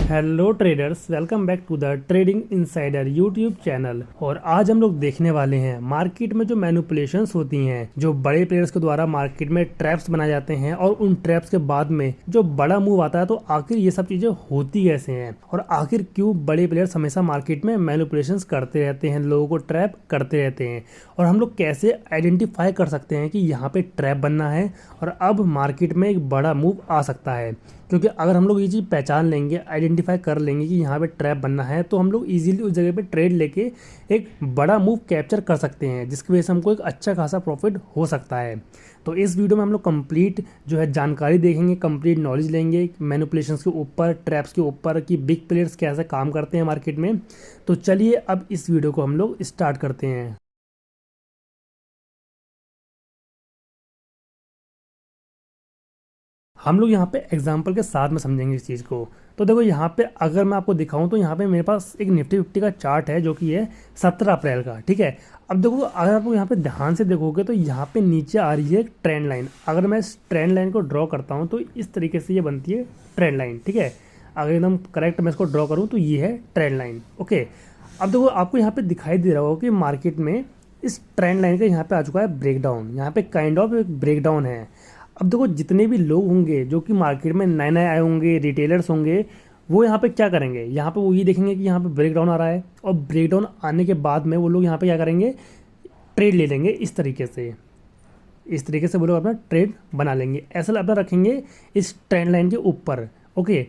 Hello traders, welcome back to the trading insider YouTube channel. और आज हम लोग देखने वाले हैं मार्केट में जो मैनिपुलेशंस होती हैं, जो बड़े प्लेयर्स के द्वारा मार्केट में ट्रैप्स बनाए जाते हैं और उन ट्रैप्स के बाद में जो बड़ा मूव आता है, तो आखिर ये सब चीजें होती कैसे हैं और आखिर क्यों बड़े प्लेयर्स हमेशा मार्केट में मैनिपुलेशंस करते रहते हैं, लोगों को ट्रैप करते रहते हैं। और हम लोग कैसे आइडेंटिफाई कर सकते हैं कि यहाँ पे ट्रैप बनना है और अब मार्केट में एक बड़ा मूव आ सकता है। क्योंकि अगर हम लोग ये चीज़ पहचान लेंगे, आइडेंटिफाई कर लेंगे कि यहाँ पे ट्रैप बनना है, तो हम लोग इजीली उस जगह पे ट्रेड लेके एक बड़ा मूव कैप्चर कर सकते हैं, जिसकी वजह से हमको एक अच्छा खासा प्रॉफिट हो सकता है। तो इस वीडियो में हम लोग कंप्लीट जो है जानकारी देखेंगे, कंप्लीट नॉलेज लेंगे मैनिपुलेशंस के ऊपर, ट्रैप्स के ऊपर, कि बिग प्लेयर्स कैसे काम करते हैं मार्केट में। तो चलिए अब इस वीडियो को हम लोग स्टार्ट करते हैं। हम लोग यहाँ पे एग्जाम्पल के साथ में समझेंगे इस चीज़ को। तो देखो यहाँ पे अगर मैं आपको दिखाऊं तो यहाँ पे मेरे पास एक निफ्टी 50 का चार्ट है, जो कि है 17 अप्रैल का। ठीक है, अब देखो अगर आप लोग यहाँ पे ध्यान से देखोगे तो यहाँ पे नीचे आ रही है एक ट्रेंड लाइन। अगर मैं इस ट्रेंड लाइन को ड्रॉ करता हूँ तो इस तरीके से ये बनती है ट्रेंड लाइन। ठीक है, अगर एकदम करेक्ट मैं इसको ड्रॉ करूँ तो ये है ट्रेंड लाइन। ओके, अब देखो आपको यहाँ पे दिखाई दे रहा होगा कि मार्केट में इस ट्रेंड लाइन का यहाँ पे आ चुका है ब्रेकडाउन। यहाँ पे काइंड ऑफ एक ब्रेकडाउन है। अब देखो जितने भी लोग होंगे जो कि मार्केट में नए नए आए होंगे, रिटेलर्स होंगे, वो यहाँ पे क्या करेंगे, यहाँ पे वो ये देखेंगे कि यहाँ पे ब्रेकडाउन आ रहा है, और ब्रेकडाउन आने के बाद में वो लोग यहाँ पे क्या करेंगे, ट्रेड ले लेंगे। इस तरीके से वो लोग अपना ट्रेड बना लेंगे, ऐसा अपना रखेंगे इस ट्रेंड लाइन के ऊपर। ओके,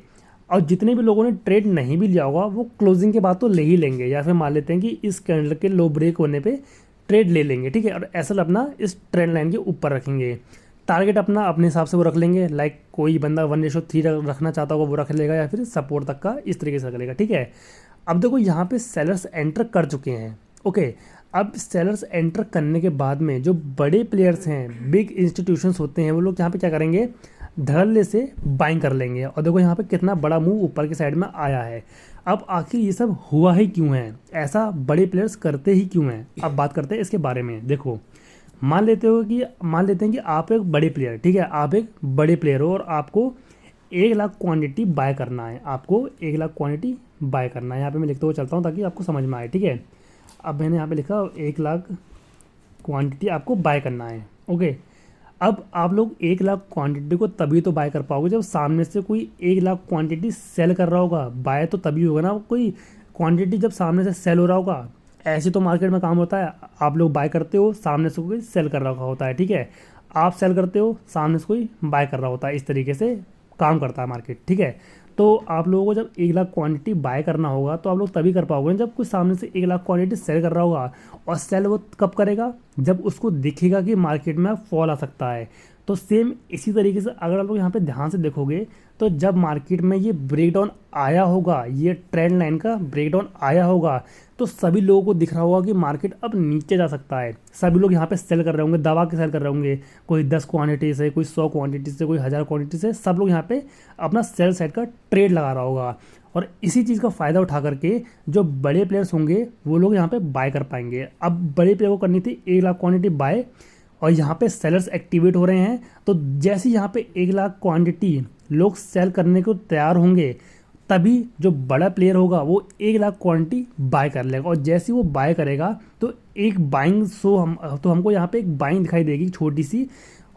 और जितने भी लोगों ने ट्रेड नहीं भी लिया होगा वो क्लोजिंग के बाद तो ले ही लेंगे, या फिर मान लेते हैं कि इस कैंडल के लो ब्रेक होने पे ट्रेड ले लेंगे। ठीक है, और ऐसा अपना इस ट्रेंड लाइन के ऊपर रखेंगे। टारगेट अपना अपने हिसाब से वो रख लेंगे, लाइक कोई बंदा 1:3 रखना चाहता होगा वो रख लेगा, या फिर सपोर्ट तक का इस तरीके से रख लेगा। ठीक है, अब देखो यहाँ पे सेलर्स एंटर कर चुके हैं। ओके, अब सेलर्स एंटर करने के बाद में जो बड़े प्लेयर्स हैं, बिग इंस्टीट्यूशंस होते हैं, वो लोग यहाँ पे क्या करेंगे, धड़ल्ले से बाइंग कर लेंगे। और देखो यहाँ पे कितना बड़ा मूव ऊपर की साइड में आया है। अब आखिर ये सब हुआ ही क्यों है, ऐसा बड़े प्लेयर्स करते ही क्यों हैं, अब बात करते हैं इसके बारे में। देखो मान लेते हैं कि आप एक बड़े प्लेयर, ठीक है, आप एक बड़े प्लेयर हो और आपको 1 लाख क्वांटिटी बाय करना है। यहाँ पे मैं लिखते हुए चलता हूँ ताकि आपको समझ में आए। ठीक है, अब मैंने यहाँ पे लिखा 1 लाख क्वांटिटी आपको बाय करना है। ओके, अब आप लोग 1 लाख क्वांटिटी को तभी तो बाय कर पाओगे जब सामने से कोई 1 लाख क्वांटिटी सेल कर रहा होगा। बाय तो तभी होगा ना, कोई क्वांटिटी जब सामने से सेल हो रहा होगा। ऐसे तो मार्केट में काम होता है, आप लोग बाय करते हो, सामने से कोई सेल कर रहा होता है। ठीक है, आप सेल करते हो, सामने से कोई बाय कर रहा होता है। इस तरीके से काम करता है मार्केट। ठीक है, तो आप लोगों को जब 1 लाख क्वांटिटी बाय करना होगा तो आप लोग तभी कर पाओगे जब कोई सामने से 1 लाख क्वांटिटी सेल कर रहा होगा। और सेल वो कब करेगा, जब उसको दिखेगा कि मार्केट में फॉल आ सकता है। तो सेम इसी तरीके से अगर आप लोग यहाँ पे ध्यान से देखोगे तो जब मार्केट में ये ब्रेकडाउन आया होगा, ये ट्रेंड लाइन का ब्रेकडाउन आया होगा, तो सभी लोगों को दिख रहा होगा कि मार्केट अब नीचे जा सकता है। सभी लोग यहाँ पे सेल कर रहे होंगे, दबा के सेल कर रहे होंगे, कोई 10 क्वांटिटी से, कोई 100 क्वांटिटी से, कोई 1000 क्वांटिटी से, सब लोग यहाँ पे अपना सेल साइड का ट्रेड लगा रहा होगा। और इसी चीज़ का फ़ायदा उठा करके जो बड़े प्लेयर्स होंगे वो लोग यहाँ पे बाय कर पाएंगे। अब बड़े प्लेयर को करनी थी 1 लाख क्वांटिटी बाय, और यहाँ पे सेलर्स एक्टिवेट हो रहे हैं। तो जैसे यहाँ पे 1 लाख क्वांटिटी लोग सेल करने को तैयार होंगे, तभी जो बड़ा प्लेयर होगा वो 1 लाख क्वांटिटी बाय कर लेगा। और जैसे ही वो बाय करेगा तो एक बाइंग तो हमको यहाँ पे एक बाइंग दिखाई देगी छोटी सी।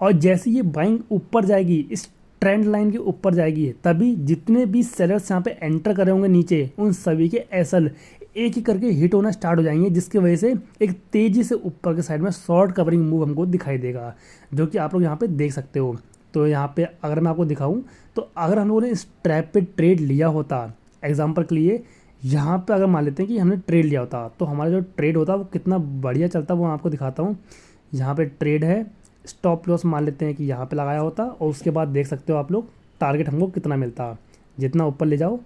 और जैसे ये बाइंग ऊपर जाएगी, इस ट्रेंड लाइन के ऊपर जाएगी, तभी जितने भी सेलर्स यहाँ पे एंटर करे होंगे नीचे, उन सभी के एसएल एक ही करके हिट होना स्टार्ट हो जाएंगे, जिसकी वजह से एक तेज़ी से ऊपर के साइड में शॉर्ट कवरिंग मूव हमको दिखाई देगा, जो कि आप लोग यहाँ पे देख सकते हो। तो यहाँ पे अगर मैं आपको दिखाऊं तो अगर हम लोगों ने इस ट्रैप पे ट्रेड लिया होता, एग्जांपल के लिए यहाँ पे अगर मान लेते हैं कि हमने ट्रेड लिया होता, तो हमारा जो ट्रेड होता वो कितना बढ़िया चलता, वो मैं आपको दिखाता हूँ। यहाँ पे ट्रेड है, स्टॉप लॉस मान लेते हैं कि यहाँ पे लगाया होता, और उसके बाद देख सकते हो आप लोग टारगेट हमको कितना मिलता। जितना ऊपर ले जाओ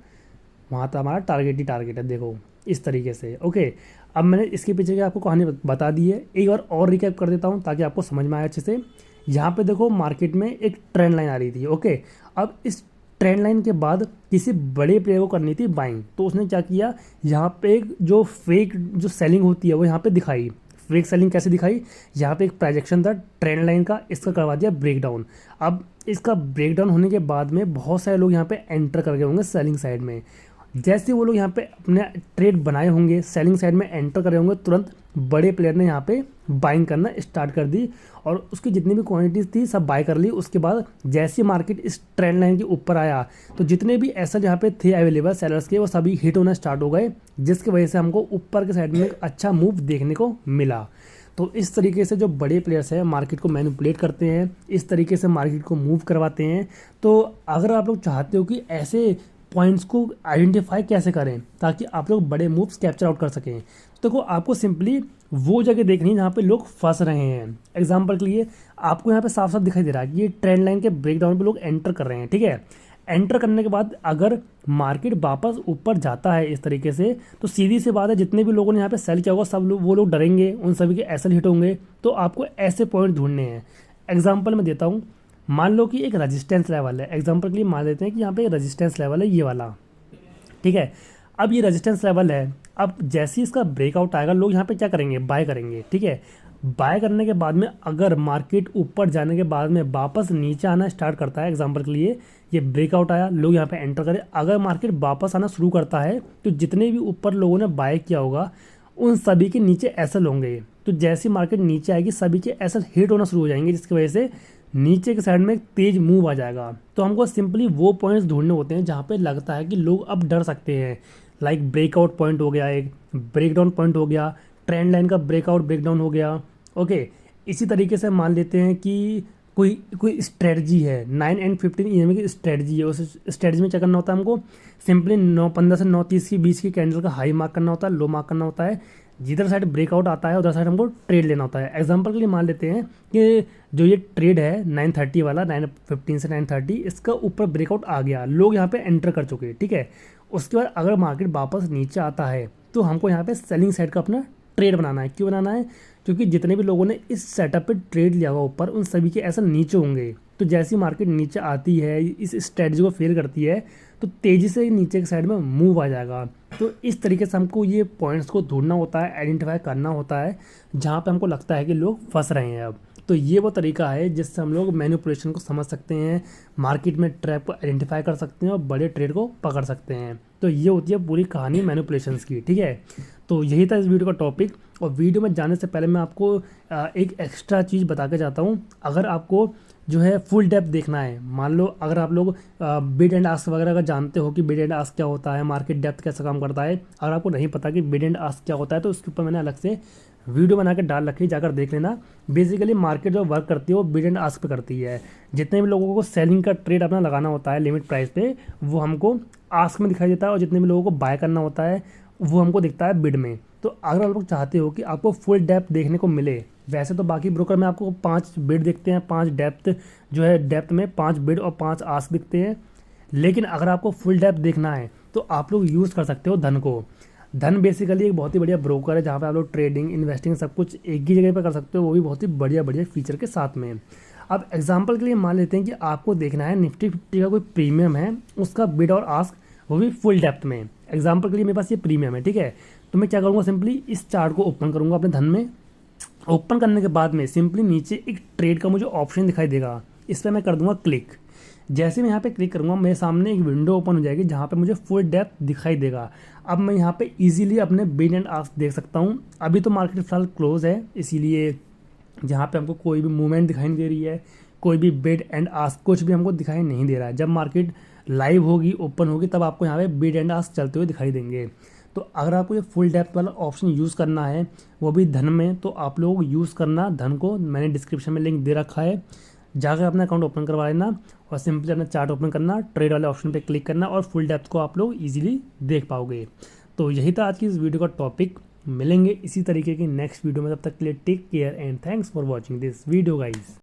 वहाँ तो हमारा टारगेट ही टारगेट है, देखो इस तरीके से। ओके, अब मैंने इसके पीछे की आपको कहानी बता दी है, एक बार और रिकैप कर देता हूँ ताकि आपको समझ में आए अच्छे से। यहाँ पे देखो मार्केट में एक ट्रेंड लाइन आ रही थी। ओके, अब इस ट्रेंड लाइन के बाद किसी बड़े प्लेयर को करनी थी बाइंग, तो उसने क्या किया, यहाँ पे एक जो फेक जो सेलिंग होती है वो यहाँ पे दिखाई, ब्रेक सेलिंग कैसे दिखाई, यहाँ पे एक प्रोजेक्शन था ट्रेंड लाइन का, इसका करवा दिया ब्रेक डाउन। अब इसका ब्रेक डाउन होने के बाद में बहुत सारे लोग यहाँ पे एंटर कर गए होंगे सेलिंग साइड में। जैसे वो लोग यहाँ पे अपने ट्रेड बनाए होंगे, सेलिंग साइड में एंटर करे होंगे, तुरंत बड़े प्लेयर ने यहाँ पे बाइंग करना स्टार्ट कर दी और उसकी जितनी भी क्वांटिटीज थी सब बाय कर ली। उसके बाद जैसे मार्केट इस ट्रेंड लाइन के ऊपर आया तो जितने भी एसेट यहाँ पे थे अवेलेबल सेलर्स के वो सभी हिट होना स्टार्ट हो गए, जिसकी वजह से हमको ऊपर के साइड में एक अच्छा मूव देखने को मिला। तो इस तरीके से जो बड़े प्लेयर्स हैं मार्केट को मैनिपुलेट करते हैं, इस तरीके से मार्केट को मूव करवाते हैं। तो अगर आप लोग चाहते हो कि ऐसे पॉइंट्स को आइडेंटिफाई कैसे करें ताकि आप लोग बड़े मूव्स कैप्चर आउट कर सकें, तो देखो आपको सिंपली वो जगह देखनी है जहाँ पे लोग फंस रहे हैं। एग्जांपल के लिए आपको यहाँ पे साफ साफ दिखाई दे रहा है कि ये ट्रेंड लाइन के ब्रेकडाउन पे लोग एंटर कर रहे हैं, ठीक है। एंटर करने के बाद अगर मार्केट वापस ऊपर जाता है इस तरीके से, तो सीधी सी बात है जितने भी लोगों ने यहाँ पे सेल किया होगा सब लोग वो लोग डरेंगे, उन सभी के एसएल हिट होंगे। तो आपको ऐसे पॉइंट ढूंढने हैं। एग्जाम्पल मैं देता हूँ, मान लो कि एक रेजिस्टेंस लेवल है। एग्जांपल के लिए मान लेते हैं कि यहाँ पे रेजिस्टेंस लेवल है ये वाला, ठीक है। अब ये रेजिस्टेंस लेवल है, अब जैसे ही इसका ब्रेकआउट आएगा लोग यहाँ पे क्या करेंगे, बाय करेंगे, ठीक है। बाय करने के बाद में अगर मार्केट ऊपर जाने के बाद में वापस नीचे आना स्टार्ट करता है, एग्जांपल के लिए ये ब्रेकआउट आया, लोग यहाँ पे एंटर करें, अगर मार्केट वापस आना शुरू करता है तो जितने भी ऊपर लोगों ने बाय किया होगा उन सभी के नीचे एसएल होंगे। तो जैसी मार्केट नीचे आएगी सभी के एसएल हिट होना शुरू हो जाएंगे, जिसकी वजह से नीचे के साइड में एक तेज मूव आ जाएगा। तो हमको सिंपली वो पॉइंट्स ढूंढने होते हैं जहाँ पे लगता है कि लोग अब डर सकते हैं। लाइक ब्रेकआउट पॉइंट हो गया, एक ब्रेकडाउन पॉइंट हो गया, ट्रेंड लाइन का ब्रेकआउट ब्रेकडाउन हो गया, ओके। इसी तरीके से मान लेते हैं कि कोई स्ट्रेटजी है 9 एंड 15 ईएमए की स्ट्रेटजी है। उस स्ट्रेटजी में क्या करना होता है हमको, सिंपली 9:15 से 9:30 की बीच की कैंडल का हाई मार्क करना होता है, लो मार्क करना होता है। जिधर साइड ब्रेकआउट आता है उधर साइड हमको ट्रेड लेना होता है। एग्जांपल के लिए मान लेते हैं कि जो ये ट्रेड है 9:30 वाला, 9:15 से 9:30, इसका ऊपर ब्रेकआउट आ गया, लोग यहाँ पे एंटर कर चुके हैं, ठीक है। उसके बाद अगर मार्केट वापस नीचे आता है तो हमको यहाँ पे सेलिंग साइड का अपना ट्रेड बनाना है। क्यों बनाना है, क्योंकि जितने भी लोगों ने इस सेटअप पे ट्रेड लिया हुआ ऊपर उन सभी के ऐसा नीचे होंगे। तो जैसी मार्केट नीचे आती है, इस स्ट्रेटजी को फेल करती है, तो तेज़ी से नीचे के साइड में मूव आ जाएगा। तो इस तरीके से हमको ये पॉइंट्स को ढूंढना होता है, आइडेंटिफाई करना होता है जहाँ पे हमको लगता है कि लोग फंस रहे हैं अब। तो ये वो तरीका है जिससे हम लोग मैनिपुलेशन को समझ सकते हैं, मार्केट में ट्रैप को आइडेंटिफाई कर सकते हैं और बड़े ट्रेड को पकड़ सकते हैं। तो ये होती है पूरी कहानी मैनिपुलेशंस की, ठीक है। तो यही था इस वीडियो का टॉपिक। और वीडियो में जाने से पहले मैं आपको एक एक्स्ट्रा चीज़ बता के जाता हूँ। अगर आपको जो है फुल डेप्थ देखना है, मान लो अगर आप लोग बिड एंड आस्क वगैरह अगर जानते हो कि बिड एंड आस्क क्या होता है, मार्केट डेप्थ कैसे काम करता है, अगर आपको नहीं पता कि बिड एंड आस्क क्या होता है तो उसके ऊपर मैंने अलग से वीडियो बना के डाल रखी है, जाकर देख लेना। बेसिकली मार्केट जो वर्क करती है वो बिड एंड आस्क पे करती है। जितने भी लोगों को सेलिंग का ट्रेड अपना लगाना होता है लिमिट प्राइस पे, वो हमको आस्क में दिखाई देता है, और जितने भी लोगों को बाय करना होता है वो हमको दिखता है बिड में। तो अगर आप लोग चाहते हो कि आपको फुल डेप्थ देखने को मिले, वैसे तो बाकी ब्रोकर में आपको 5 बिड दिखते हैं, 5 डेप्थ जो है डेप्थ में 5 बिड और 5 आस्क दिखते हैं, लेकिन अगर आपको फुल डेप्थ देखना है तो आप लोग यूज़ कर सकते हो धन को। धन बेसिकली एक बहुत ही बढ़िया ब्रोकर है जहाँ पे आप लोग ट्रेडिंग, इन्वेस्टिंग सब कुछ एक ही जगह पर कर सकते हो, वो भी बहुत ही बढ़िया बढ़िया फीचर के साथ में। अब एग्जांपल के लिए मान लेते हैं कि आपको देखना है निफ्टी 50 का कोई प्रीमियम है, उसका बिड और आस्क, वो भी फुल डेप्थ में। एग्जांपल के लिए मेरे पास ये प्रीमियम है, ठीक है। तो मैं क्या करूँगा, सिंपली इस चार्ट को ओपन करूँगा अपने धन में। ओपन करने के बाद में सिंपली नीचे एक ट्रेड का मुझे ऑप्शन दिखाई देगा, इस पर मैं कर दूंगा क्लिक। जैसे मैं यहाँ पे क्लिक करूँगा मेरे सामने एक विंडो ओपन हो जाएगी जहाँ पे मुझे फुल डेप्थ दिखाई देगा। अब मैं यहाँ पे इजीली अपने बिड एंड आस्क देख सकता हूँ। अभी तो मार्केट फिलहाल क्लोज है, इसीलिए जहाँ पे हमको कोई भी मूवमेंट दिखाई नहीं दे रही है, कोई भी बिड एंड आस्क कुछ भी हमको दिखाई नहीं दे रहा है। जब मार्केट लाइव होगी, ओपन होगी, तब आपको यहाँ पे बिड एंड आस्क चलते हुए दिखाई देंगे। तो अगर आपको ये फुल डेप्थ वाला ऑप्शन यूज़ करना है, वो भी धन में, तो आप लोग यूज़ करना धन को। मैंने डिस्क्रिप्शन में लिंक दे रखा है, जाकर अपना अकाउंट ओपन करवा लेना और सिंपली अपना चार्ट ओपन करना, ट्रेड वाले ऑप्शन पे क्लिक करना और फुल डेप्थ को आप लोग इजीली देख पाओगे। तो यही था आज की इस वीडियो का टॉपिक। मिलेंगे इसी तरीके की नेक्स्ट वीडियो में, तब तक के लिए take care and thanks for watching this video guys.